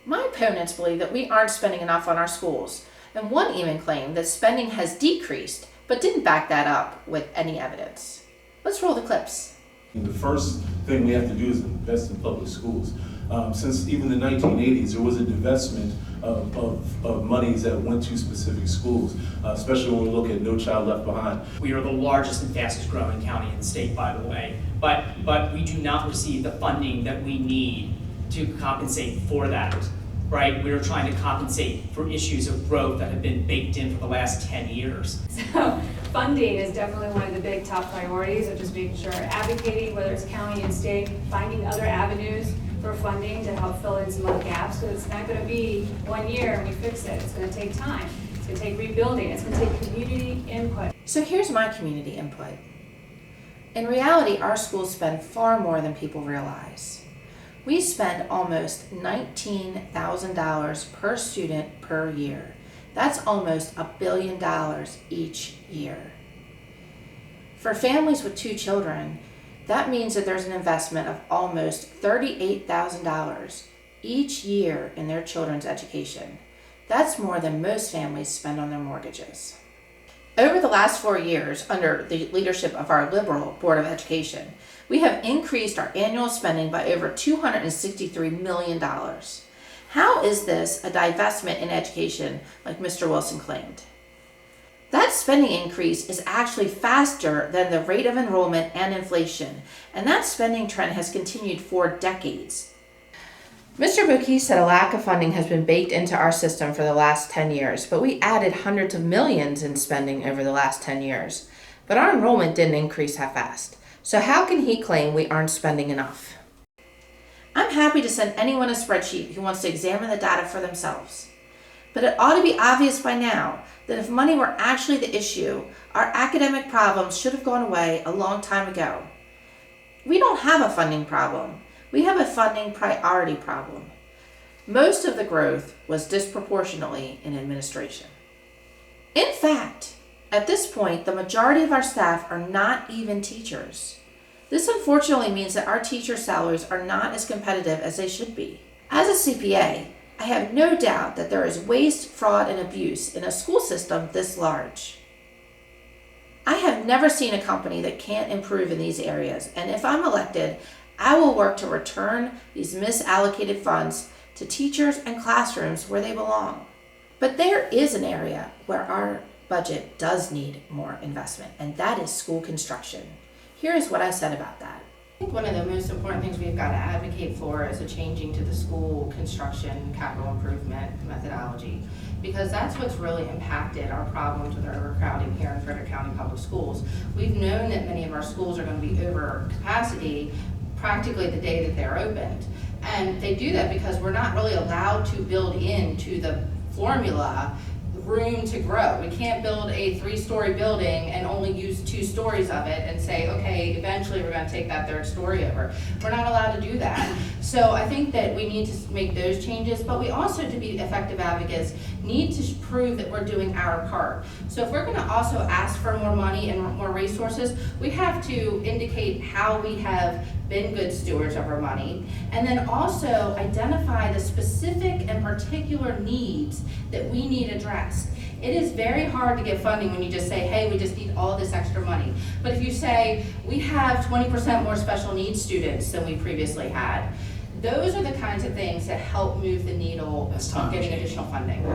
My opponents believe that we aren't spending enough on our schools, and one even claimed that spending has decreased, but didn't back that up with any evidence. Let's roll the clips. The first thing we have to do is invest in public schools. Since even the 1980s, there was a divestment of monies that went to specific schools, especially when we look at No Child Left Behind. We are the largest and fastest growing county in the state, by the way, but we do not receive the funding that we need to compensate for that, right? We are trying to compensate for issues of growth that have been baked in for the last 10 years. So funding is definitely one of the big top priorities of just making sure advocating, whether it's county and state, finding other avenues for funding to help fill in some of the gaps, because it's not going to be 1 year and we fix it. It's going to take time. It's going to take rebuilding. It's going to take community input. So here's my community input. In reality, our schools spend far more than people realize. We spend almost $19,000 per student per year. That's almost $1 billion each year. For families with 2 children, that means that there's an investment of almost $38,000 each year in their children's education. That's more than most families spend on their mortgages. Over the last 4 years, under the leadership of our Liberal Board of Education, we have increased our annual spending by over $263 million. How is this a divestment in education like Mr. Wilson claimed? That spending increase is actually faster than the rate of enrollment and inflation, and that spending trend has continued for decades. Mr. Bouquet said a lack of funding has been baked into our system for the last 10 years, but we added hundreds of millions in spending over the last 10 years. But our enrollment didn't increase that fast. So how can he claim we aren't spending enough? I'm happy to send anyone a spreadsheet who wants to examine the data for themselves. But it ought to be obvious by now that if money were actually the issue, our academic problems should have gone away a long time ago. We don't have a funding problem. We have a funding priority problem. Most of the growth was disproportionately in administration. In fact, at this point, the majority of our staff are not even teachers. This unfortunately means that our teacher salaries are not as competitive as they should be. As a CPA, I have no doubt that there is waste, fraud, and abuse in a school system this large. I have never seen a company that can't improve in these areas, and if I'm elected, I will work to return these misallocated funds to teachers and classrooms where they belong. But there is an area where our budget does need more investment, and that is school construction. Here is what I said about that. I think one of the most important things we've got to advocate for is a changing to the school construction capital improvement methodology, because that's what's really impacted our problems with overcrowding here in Frederick County Public Schools. We've known that many of our schools are going to be over capacity practically the day that they're opened. And they do that because we're not really allowed to build into the formula room to grow. We can't build a 3-story building and only use 2 stories of it and say, okay, eventually we're going to take that 3rd story over. We're not allowed to do that. So I think that we need to make those changes, but we also, to be effective advocates, need to prove that we're doing our part. So if we're going to also ask for more money and more resources, we have to indicate how we have been good stewards of our money, and then also identify the specific and particular needs that we need addressed. It is very hard to get funding when you just say, hey, we just need all this extra money. But if you say, we have 20% more special needs students than we previously had, those are the kinds of things that help move the needle on getting additional funding.